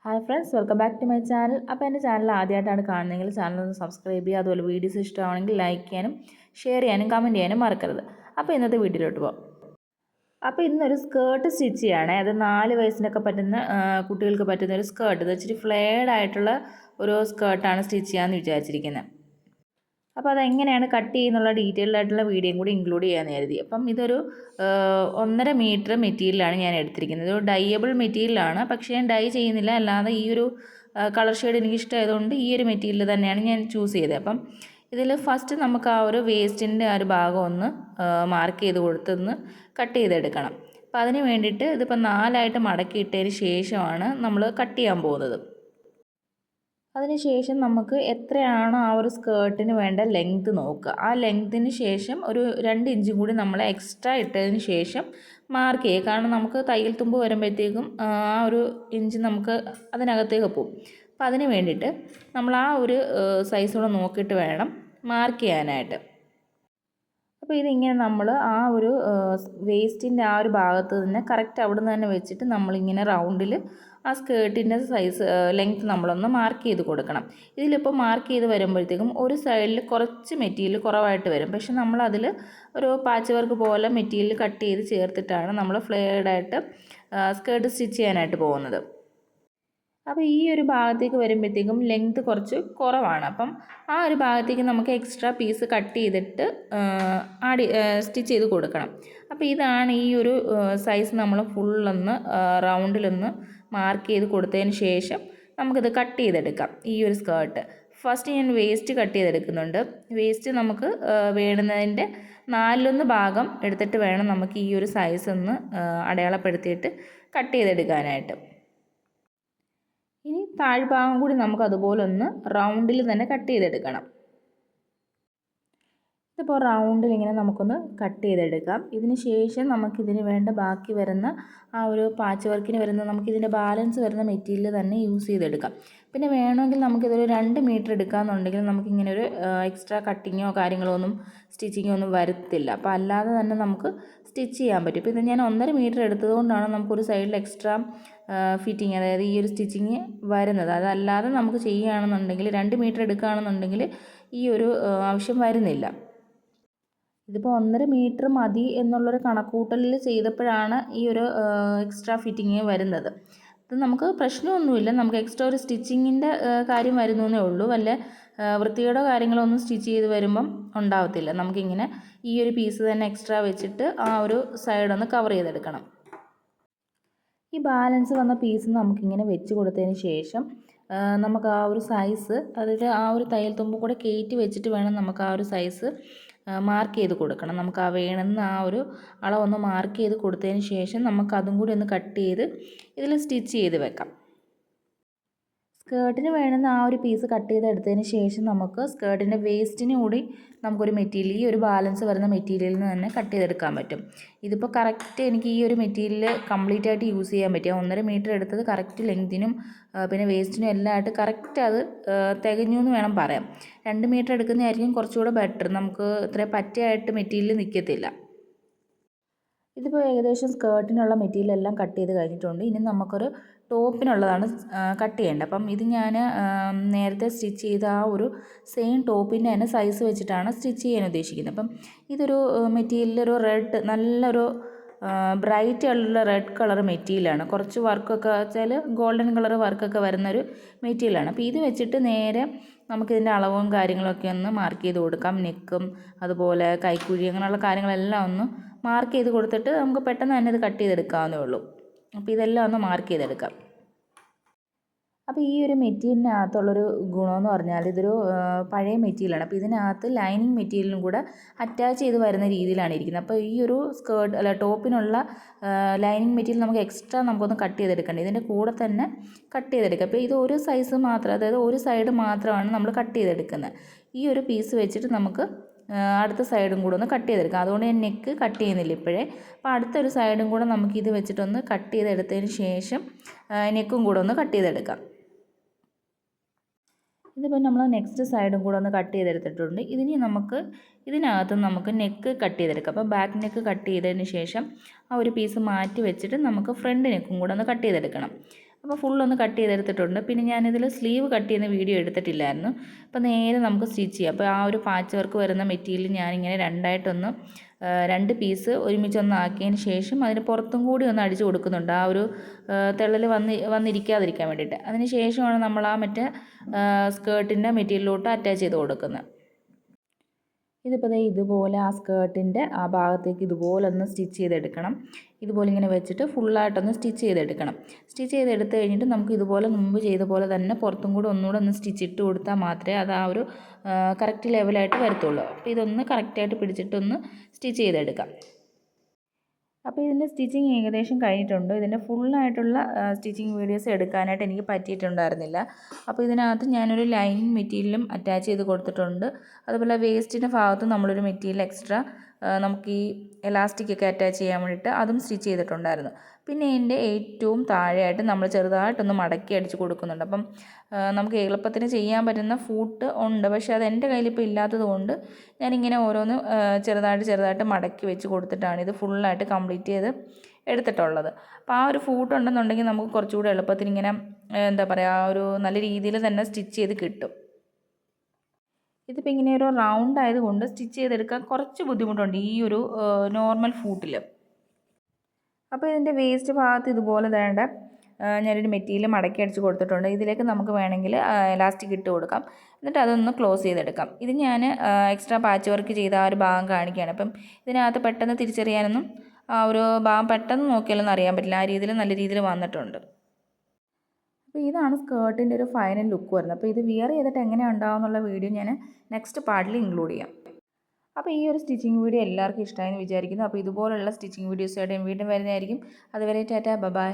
Hi friends, welcome back to my channel. അപ്പോൾ എൻ്റെ channel ആദ്യമായിട്ടാണ് കാണുന്നതെങ്കിൽ ചാനൽ ഒന്ന് സബ്സ്ക്രൈബ് ചെയ്യുക. അതുപോലെ വീഡിയോസ് ഇഷ്ടമാണെങ്കിൽ ലൈക്ക് ചെയ്യാനും ഷെയർ ചെയ്യാനും കമൻറ്റ് ചെയ്യാനും മറക്കരുത്. അപ്പോൾ ഇന്നത്തെ വീഡിയോയിലോട്ട് പോകാം. അപ്പോൾ ഇന്നൊരു സ്കേർട്ട് സ്റ്റിച്ച് ചെയ്യുകയാണ്. അത് 4 വയസ്സിനൊക്കെ പറ്റുന്ന കുട്ടികൾക്ക് പറ്റുന്ന ഒരു സ്കേർട്ട്. ഇത് ഇച്ചിരി ഫ്ലെയർഡ് ആയിട്ടുള്ള ഒരു സ്കേർട്ടാണ് സ്റ്റിച്ച് ചെയ്യാമെന്ന് വിചാരിച്ചിരിക്കുന്നത്. അപ്പോൾ അതെങ്ങനെയാണ് കട്ട് ചെയ്യുന്നുള്ള ഡീറ്റെയിൽഡ് ആയിട്ടുള്ള വീഡിയോയും കൂടി ഇൻക്ലൂഡ് ചെയ്യാമെന്ന് കരുതി. അപ്പം ഇതൊരു 1.5 മീറ്റർ മെറ്റീരിയലാണ് ഞാൻ എടുത്തിരിക്കുന്നത്. ഒരു ഡൈയബിൾ മെറ്റീരിയലാണ്, പക്ഷേ ഞാൻ ഡൈ ചെയ്യുന്നില്ല. അല്ലാതെ ഈ ഒരു കളർ ഷെയ്ഡ് എനിക്ക് ഇഷ്ടമായതുകൊണ്ട് ഈ ഒരു മെറ്റീരിയൽ തന്നെയാണ് ഞാൻ ചൂസ് ചെയ്തത്. അപ്പം ഇതിൽ ഫസ്റ്റ് നമുക്ക് ആ ഒരു വേസ്റ്റിൻ്റെ ആ ഒരു ഭാഗം ഒന്ന് മാർക്ക് ചെയ്ത് കൊടുത്തൊന്ന് കട്ട് ചെയ്തെടുക്കണം. അപ്പോൾ അതിന് വേണ്ടിയിട്ട് ഇതിപ്പോൾ 4ആയിട്ട് മടക്കിയിട്ടതിന് ശേഷമാണ് നമ്മൾ കട്ട് ചെയ്യാൻ പോകുന്നത്. അതിനുശേഷം നമുക്ക് എത്രയാണോ ആ ഒരു സ്കേർട്ടിന് വേണ്ട ലെങ്ത്ത് നോക്കുക. ആ ലെങ്ത്തിന് ശേഷം ഒരു 2 ഇഞ്ചും കൂടി നമ്മൾ എക്സ്ട്രാ ഇട്ടതിന് ശേഷം മാർക്ക് ചെയ്യുക. കാരണം നമുക്ക് തയ്യൽ തുമ്പ് വരുമ്പോഴത്തേക്കും ആ ഒരു ഇഞ്ച് നമുക്ക് അതിനകത്തേക്ക് പോകും. അപ്പോൾ അതിന് വേണ്ടിയിട്ട് നമ്മൾ ആ ഒരു സൈസോടെ നോക്കിയിട്ട് വേണം മാർക്ക് ചെയ്യാനായിട്ട്. അപ്പോൾ ഇതിങ്ങനെ നമ്മൾ ആ ഒരു വേസ്റ്റിൻ്റെ ആ ഒരു ഭാഗത്ത് തന്നെ കറക്റ്റ് അവിടെ നിന്ന് തന്നെ വെച്ചിട്ട് നമ്മളിങ്ങനെ റൗണ്ടിൽ ആ സ്കേർട്ടിൻ്റെ സൈസ് ലെങ്ത്ത് നമ്മളൊന്ന് മാർക്ക് ചെയ്ത് കൊടുക്കണം. ഇതിലിപ്പോൾ മാർക്ക് ചെയ്ത് വരുമ്പോഴത്തേക്കും ഒരു സൈഡിൽ കുറച്ച് മെറ്റീരിയൽ കുറവായിട്ട് വരും. പക്ഷെ നമ്മളതിൽ ഒരു പാച്ച് വർക്ക് പോലെ മെറ്റീരിയൽ കട്ട് ചെയ്ത് ചേർത്തിട്ടാണ് നമ്മൾ ഫ്ലെയർഡായിട്ട് സ്കേർട്ട് സ്റ്റിച്ച് ചെയ്യാനായിട്ട് പോകുന്നത്. അപ്പോൾ ഈ ഒരു ഭാഗത്തേക്ക് വരുമ്പോഴത്തേക്കും ലെങ്ത്ത് കുറച്ച് കുറവാണ്. അപ്പം ആ ഒരു ഭാഗത്തേക്ക് നമുക്ക് എക്സ്ട്രാ പീസ് കട്ട് ചെയ്തിട്ട് സ്റ്റിച്ച് ചെയ്ത് കൊടുക്കണം. അപ്പോൾ ഇതാണ് ഈ ഒരു സൈസ് നമ്മൾ ഫുള്ളൊന്ന് റൗണ്ടിലൊന്ന് മാർക്ക് ചെയ്ത് കൊടുത്തതിന് ശേഷം നമുക്കിത് കട്ട് ചെയ്തെടുക്കാം. ഈ ഒരു സ്കേർട്ട് ഫസ്റ്റ് ഞാൻ വേസ്റ്റ് കട്ട് ചെയ്തെടുക്കുന്നുണ്ട്. വേസ്റ്റ് നമുക്ക് വേണ്ടുന്നതിൻ്റെ 4/1 ഭാഗം എടുത്തിട്ട് വേണം നമുക്ക് ഈ ഒരു സൈസ് ഒന്ന് അടയാളപ്പെടുത്തിയിട്ട് കട്ട് ചെയ്തെടുക്കാനായിട്ട്. ഇനി താഴ്ഭാഗം കൂടി നമുക്ക് അതുപോലെ ഒന്ന് റൗണ്ടിൽ തന്നെ കട്ട് ചെയ്തെടുക്കണം. ഇതിപ്പോൾ റൗണ്ടിൽ ഇങ്ങനെ നമുക്കൊന്ന് കട്ട് ചെയ്തെടുക്കാം. ഇതിന് ശേഷം നമുക്കിതിന് വേണ്ട ബാക്കി വരുന്ന ആ ഒരു പാച്ച് വർക്കിന് വരുന്ന നമുക്കിതിൻ്റെ ബാലൻസ് വരുന്ന മെറ്റീരിയൽ തന്നെ യൂസ് ചെയ്തെടുക്കാം. പിന്നെ വേണമെങ്കിൽ നമുക്കിതൊരു 2 മീറ്റർ എടുക്കാമെന്നുണ്ടെങ്കിൽ നമുക്കിങ്ങനെ ഒരു എക്സ്ട്രാ കട്ടിങ്ങോ കാര്യങ്ങളോ ഒന്നും സ്റ്റിച്ചിങ്ങോ ഒന്നും വരത്തില്ല. അപ്പോൾ അല്ലാതെ തന്നെ നമുക്ക് സ്റ്റിച്ച് ചെയ്യാൻ പറ്റും. ഇപ്പോൾ ഇത് ഞാൻ 1.5 മീറ്റർ എടുത്തതുകൊണ്ടാണ് നമുക്കൊരു സൈഡിൽ എക്സ്ട്രാ ഫിറ്റിങ്, അതായത് ഈ ഒരു സ്റ്റിച്ചിങ് വരുന്നത്. അതല്ലാതെ നമുക്ക് ചെയ്യുകയാണെന്നുണ്ടെങ്കിൽ 2 മീറ്റർ എടുക്കുകയാണെന്നുണ്ടെങ്കിൽ ഈ ഒരു ആവശ്യം വരുന്നില്ല. ഇതിപ്പോൾ 1.5 മീറ്റർ മതി എന്നുള്ളൊരു കണക്കൂട്ടലിൽ ചെയ്തപ്പോഴാണ് ഈ ഒരു എക്സ്ട്രാ ഫിറ്റിങ് വരുന്നത്. ഇത് നമുക്ക് പ്രശ്നമൊന്നുമില്ല. നമുക്ക് എക്സ്ട്രാ ഒരു സ്റ്റിച്ചിങ്ങിൻ്റെ കാര്യം വരുന്നേ ഉള്ളൂ. വല്ല വൃത്തിയുടെ കാര്യങ്ങളൊന്നും സ്റ്റിച്ച് ചെയ്ത് വരുമ്പം ഉണ്ടാവത്തില്ല. നമുക്കിങ്ങനെ ഈ ഒരു പീസ് തന്നെ എക്സ്ട്രാ വെച്ചിട്ട് ആ ഒരു സൈഡൊന്ന് കവർ ചെയ്തെടുക്കണം. ഈ ബാലൻസ് വന്ന പീസ് നമുക്കിങ്ങനെ വെച്ച് കൊടുത്തതിന് ശേഷം നമുക്ക് ആ ഒരു സൈസ്, അതായത് ആ ഒരു തയ്യൽ തുമ്പ് കൂടെ കയറ്റി വെച്ചിട്ട് വേണം നമുക്ക് ആ ഒരു സൈസ് മാർക്ക് ചെയ്ത് കൊടുക്കണം. നമുക്ക് ആ വേണമെന്ന് ആ ഒരു അളവൊന്ന് മാർക്ക് ചെയ്ത് കൊടുത്തതിന് ശേഷം നമുക്ക് അതും കൂടി ഒന്ന് കട്ട് ചെയ്ത് ഇതിൽ സ്റ്റിച്ച് ചെയ്ത് വെക്കാം. സ്കേർട്ടിന് വേണ്ടുന്ന ആ ഒരു പീസ് കട്ട് ചെയ്തെടുത്തതിന് ശേഷം നമുക്ക് സ്കേർട്ടിൻ്റെ വേസ്റ്റിന് കൂടി നമുക്കൊരു മെറ്റീരിയൽ, ഈ ഒരു ബാലൻസ് വരുന്ന മെറ്റീരിയലിൽ നിന്ന് തന്നെ കട്ട് ചെയ്തെടുക്കാൻ പറ്റും. ഇതിപ്പോൾ കറക്റ്റ് എനിക്ക് ഈ ഒരു മെറ്റീരിയൽ കംപ്ലീറ്റ് ആയിട്ട് യൂസ് ചെയ്യാൻ പറ്റിയ 1.5 മീറ്റർ എടുത്തത് കറക്റ്റ് ലെങ്തിനും പിന്നെ വേസ്റ്റിനും എല്ലാം ആയിട്ട് കറക്റ്റ് അത് തികഞ്ഞു എന്ന് വേണം പറയാം. 2 മീറ്റർ എടുക്കുന്നതായിരിക്കും കുറച്ചുകൂടെ ബെറ്റർ. നമുക്ക് ഇത്ര പറ്റയായിട്ട് മെറ്റീരിയൽ നിൽക്കത്തില്ല. ഇതിപ്പോൾ ഏകദേശം സ്കേർട്ടിനുള്ള മെറ്റീരിയൽ എല്ലാം കട്ട് ചെയ്ത് കഴിഞ്ഞിട്ടുണ്ട്. ഇനി നമുക്കൊരു ടോപ്പിനുള്ളതാണ് കട്ട് ചെയ്യേണ്ടത്. അപ്പം ഇത് ഞാൻ നേരത്തെ സ്റ്റിച്ച് ചെയ്ത ആ ഒരു സെയിം ടോപ്പിൻ്റെ തന്നെ സൈസ് വെച്ചിട്ടാണ് സ്റ്റിച്ച് ചെയ്യാൻ ഉദ്ദേശിക്കുന്നത്. അപ്പം ഇതൊരു മെറ്റീരിയൽ ഒരു റെഡ്, നല്ലൊരു ബ്രൈറ്റ് ആയിട്ടുള്ള റെഡ് കളർ മെറ്റീരിയലാണ്. കുറച്ച് വർക്കൊക്കെ വെച്ചാൽ ഗോൾഡൻ കളർ വർക്കൊക്കെ വരുന്നൊരു മെറ്റീരിയലാണ്. അപ്പോൾ ഇത് വെച്ചിട്ട് നേരെ നമുക്കിതിൻ്റെ അളവും കാര്യങ്ങളൊക്കെ ഒന്ന് മാർക്ക് ചെയ്ത് കൊടുക്കാം. നെക്കും അതുപോലെ കൈക്കുഴി അങ്ങനെയുള്ള കാര്യങ്ങളെല്ലാം ഒന്ന് മാർക്ക് ചെയ്ത് കൊടുത്തിട്ട് നമുക്ക് പെട്ടെന്ന് തന്നെ ഇത് കട്ട് ചെയ്തെടുക്കാവുന്നേ ഉള്ളൂ. അപ്പോൾ ഇതെല്ലാം ഒന്ന് മാർക്ക് ചെയ്തെടുക്കാം. അപ്പോൾ ഈ ഒരു മെറ്റീരിയലിനകത്തുള്ളൊരു ഗുണമെന്ന് പറഞ്ഞാൽ ഇതൊരു പഴയ മെറ്റീരിയലാണ്. അപ്പോൾ ഇതിനകത്ത് ലൈനിങ് മെറ്റീരിയലും കൂടെ അറ്റാച്ച് ചെയ്ത് വരുന്ന രീതിയിലാണ് ഇരിക്കുന്നത്. അപ്പോൾ ഈ ഒരു ടോപ്പിനുള്ള ലൈനിങ് മെറ്റീരിയൽ നമുക്ക് എക്സ്ട്രാ നമുക്കൊന്ന് കട്ട് ചെയ്തെടുക്കേണ്ടത്. ഇതിൻ്റെ കൂടെ തന്നെ കട്ട് ചെയ്തെടുക്കുക. അപ്പോൾ ഇത് ഒരു സൈസ് മാത്രം, അതായത് ഒരു സൈഡ് മാത്രമാണ് നമ്മൾ കട്ട് ചെയ്തെടുക്കുന്നത്. ഈ ഒരു പീസ് വെച്ചിട്ട് നമുക്ക് അടുത്ത സൈഡും കൂടെ ഒന്ന് കട്ട് ചെയ്തെടുക്കാം. അതുകൊണ്ട് ഞാൻ നെക്ക് കട്ട് ചെയ്യുന്നില്ല ഇപ്പോഴേ. അപ്പോൾ അടുത്തൊരു സൈഡും കൂടെ നമുക്കിത് വെച്ചിട്ടൊന്ന് കട്ട് ചെയ്തെടുത്തതിന് ശേഷം നെക്കും കൂടെ ഒന്ന് കട്ട് ചെയ്തെടുക്കാം. ഇതിപ്പോൾ നമ്മൾ നെക്സ്റ്റ് സൈഡും കൂടെ ഒന്ന് കട്ട് ചെയ്തെടുത്തിട്ടുണ്ട്. ഇതിനകത്ത് നമുക്ക് നെക്ക് കട്ട് ചെയ്തെടുക്കാം. അപ്പോൾ ബാക്ക് നെക്ക് കട്ട് ചെയ്തതിന് ശേഷം ആ ഒരു പീസ് മാറ്റി വെച്ചിട്ട് നമുക്ക് ഫ്രണ്ട് നെക്കും കൂടെ ഒന്ന് കട്ട് ചെയ്തെടുക്കണം. അപ്പോൾ ഫുള്ളൊന്ന് കട്ട് ചെയ്തെടുത്തിട്ടുണ്ട്. പിന്നെ ഞാനിതിൽ സ്ലീവ് കട്ട് ചെയ്യുന്ന വീഡിയോ എടുത്തിട്ടില്ലായിരുന്നു. അപ്പോൾ നേരെ നമുക്ക് സ്റ്റിച്ച് ചെയ്യാം. അപ്പോൾ ആ ഒരു പാച്ച് വർക്ക് വരുന്ന മെറ്റീരിയൽ ഞാനിങ്ങനെ രണ്ടായിട്ടൊന്ന് 2 പീസ് ഒരുമിച്ചൊന്ന് ആക്കിയതിന് ശേഷം അതിന് പുറത്തും കൂടി ഒന്ന് അടിച്ചു കൊടുക്കുന്നുണ്ട്. ആ ഒരു തെള്ളൽ വന്നിരിക്കാതിരിക്കാൻ വേണ്ടിയിട്ട്. അതിന് ശേഷമാണ് നമ്മൾ ആ മറ്റേ സ്കേർട്ടിൻ്റെ മെറ്റീരിയലിലോട്ട് അറ്റാച്ച് ചെയ്ത് കൊടുക്കുന്നത്. ഇതിപ്പോൾ ദേ ഇതുപോലെ ആ സ്കേർട്ടിൻ്റെ ആ ഭാഗത്തേക്ക് ഇതുപോലെ ഒന്ന് സ്റ്റിച്ച് ചെയ്തെടുക്കണം. ഇതുപോലെ ഇങ്ങനെ വെച്ചിട്ട് ഫുള്ളായിട്ടൊന്ന് സ്റ്റിച്ച് ചെയ്തെടുക്കണം. സ്റ്റിച്ച് ചെയ്തെടുത്ത് കഴിഞ്ഞിട്ട് നമുക്ക് ഇതുപോലെ മുമ്പ് ചെയ്ത പോലെ തന്നെ പുറത്തും കൂടെ ഒന്നുകൂടെ ഒന്ന് സ്റ്റിച്ച് ഇട്ട് കൊടുത്താൽ മാത്രമേ അത് ആ ഒരു കറക്റ്റ് ലെവലായിട്ട് വരത്തുള്ളൂ. അപ്പോൾ ഇതൊന്ന് കറക്റ്റായിട്ട് പിടിച്ചിട്ടൊന്ന് സ്റ്റിച്ച് ചെയ്തെടുക്കാം. അപ്പോൾ ഇതിൻ്റെ സ്റ്റിച്ചിങ് ഏകദേശം കഴിഞ്ഞിട്ടുണ്ട്. ഇതിൻ്റെ ഫുള്ളായിട്ടുള്ള സ്റ്റിച്ചിങ് വീഡിയോസ് എടുക്കാനായിട്ട് എനിക്ക് പറ്റിയിട്ടുണ്ടായിരുന്നില്ല. അപ്പോൾ ഇതിനകത്ത് ഞാനൊരു ലൈനിങ് മെറ്റീരിയലും അറ്റാച്ച് ചെയ്ത് കൊടുത്തിട്ടുണ്ട്. അതുപോലെ വേസ്റ്റിൻ്റെ ഭാഗത്ത് നമ്മളൊരു മെറ്റീരിയൽ എക്സ്ട്രാ നമുക്ക് ഈ എലാസ്റ്റിക് ഒക്കെ അറ്റാച്ച് ചെയ്യാൻ വേണ്ടിയിട്ട് അതും സ്റ്റിച്ച് ചെയ്തിട്ടുണ്ടായിരുന്നു. പിന്നെ ഇതിൻ്റെ ഏറ്റവും താഴെയായിട്ട് നമ്മൾ ചെറുതായിട്ടൊന്ന് മടക്കി അടിച്ച് കൊടുക്കുന്നുണ്ട്. അപ്പം നമുക്ക് എളുപ്പത്തിന് ചെയ്യാൻ പറ്റുന്ന ഫൂട്ട് ഉണ്ട്. പക്ഷേ അത് എൻ്റെ കയ്യിലിപ്പോൾ ഇല്ലാത്തത് കൊണ്ട് ഞാനിങ്ങനെ ഓരോന്ന് ചെറുതായിട്ട് മടക്കി വെച്ച് കൊടുത്തിട്ടാണ് ഇത് ഫുള്ളായിട്ട് കംപ്ലീറ്റ് ചെയ്ത് എടുത്തിട്ടുള്ളത്. അപ്പോൾ ആ ഒരു ഫൂട്ട് ഉണ്ടെന്നുണ്ടെങ്കിൽ നമുക്ക് കുറച്ചുകൂടി എളുപ്പത്തിന് ഇങ്ങനെ എന്താ പറയുക ഒരു നല്ല രീതിയിൽ തന്നെ സ്റ്റിച്ച് ചെയ്ത് കിട്ടും. ഇതിപ്പോൾ ഇങ്ങനെ ഒരു റൗണ്ട് ആയതുകൊണ്ട് സ്റ്റിച്ച് ചെയ്തെടുക്കാൻ കുറച്ച് ബുദ്ധിമുട്ടുണ്ട് ഈ ഒരു നോർമൽ ഫൂട്ടിൽ. അപ്പോൾ ഇതിൻ്റെ വേസ്റ്റ് ഭാഗത്ത് ഇതുപോലെ വേണ്ട ഞാനൊരു മെറ്റീരിയൽ മടക്കി അടിച്ച് കൊടുത്തിട്ടുണ്ട്. ഇതിലേക്ക് നമുക്ക് വേണമെങ്കിൽ എലാസ്റ്റിക് ഇട്ട് കൊടുക്കാം. എന്നിട്ട് അതൊന്ന് ക്ലോസ് ചെയ്തെടുക്കാം. ഇത് ഞാൻ എക്സ്ട്രാ പാച്ച് വർക്ക് ചെയ്ത ആ ഒരു ഭാഗം കാണിക്കുകയാണ്. അപ്പം ഇതിനകത്ത് പെട്ടെന്ന് തിരിച്ചറിയാനൊന്നും ആ ഒരു ഭാഗം പെട്ടെന്ന് നോക്കിയാലൊന്നും അറിയാൻ പറ്റില്ല. ആ രീതിയിൽ നല്ല രീതിയിൽ വന്നിട്ടുണ്ട്. അപ്പോൾ ഇതാണ് സ്കേർട്ടിൻ്റെ ഒരു ഫൈനൽ ലുക്ക് വരുന്നത്. അപ്പോൾ ഇത് വിയർ ചെയ്തിട്ട് എങ്ങനെയാണ് ഉണ്ടാകുമെന്നുള്ള വീഡിയോ ഞാൻ നെക്സ്റ്റ് പാർട്ടിൽ ഇൻക്ലൂഡ് ചെയ്യാം. അപ്പോൾ ഈ ഒരു സ്റ്റിച്ചിങ് വീഡിയോ എല്ലാവർക്കും ഇഷ്ടമായെന്ന് വിചാരിക്കുന്നു. അപ്പോൾ ഇതുപോലുള്ള സ്റ്റിച്ചിങ് വീഡിയോസായിട്ട് വീണ്ടും വരുന്നതായിരിക്കും. അതുവരെ ടാറ്റാ ബൈ.